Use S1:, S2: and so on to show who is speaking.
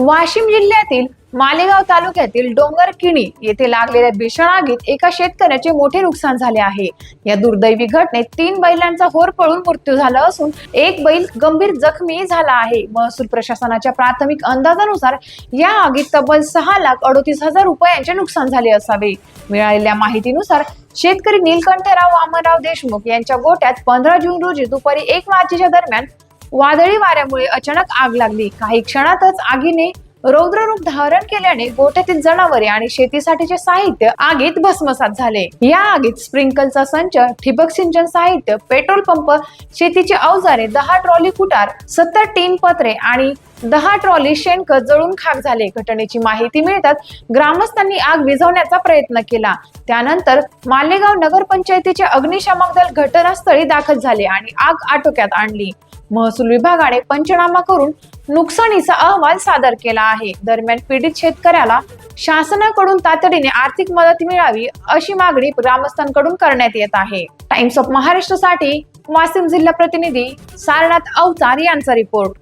S1: वाशिम जिल्ह्यातील मालेगाव तालुक्यातील डोंगरकिणी येथे लागलेल्या भीषण आगीत एका शेतकऱ्याचे मोठे नुकसान झाले आहे। या दुर्दैवी घटनेत 3 बैलांचा होरपळून मृत्यू झाला असून एक बैल गंभीर जखमी झाला आहे। महसूल प्रशासनाच्या प्राथमिक अंदाजानुसार या आगीत तब्बल 6,38,000 रुपयांचे नुकसान झाले असावे। मिळालेल्या माहितीनुसार शेतकरी नीलकंठराव वामनराव देशमुख यांच्या गोठ्यात 15 जून रोजी दुपारी 1 वाजेच्या दरम्यान वादळी वाऱ्यामुळे अचानक आग लागली। काही क्षणातच आगीने रौद्र रूप धारण केल्याने गोठ्यातील जनावरे आणि शेतीसाठीचे साहित्य आगीत भस्मसात झाले। या आगीत स्प्रिंकलचा संच, ठिबक सिंचन साहित्य, पेट्रोल पंप, शेतीचे अवजारे, 10 ट्रॉली कुटार, 70 टीन पत्रे आणि 10 ट्रॉली शेणखत जळून खाक झाले। घटनेची माहिती मिळताच ग्रामस्थांनी आग विझवण्याचा प्रयत्न केला। त्यानंतर मालेगाव नगरपंचायतीचे अग्निशमक दल घटनास्थळी दाखल झाले आणि आग आटोक्यात आणली। महसूल विभागाने पंचनामा करून नुकसानीचा अहवाल सादर केला आहे। दरम्यान पीडित शेतकऱ्याला शासनाकडून तातडीने आर्थिक मदत मिळावी अशी मागणी ग्रामस्थांकडून करण्यात येत आहे। टाइम्स ऑफ महाराष्ट्र साठी वाशिम जिल्हा प्रतिनिधी सारनाथ अवचार यांचा रिपोर्ट।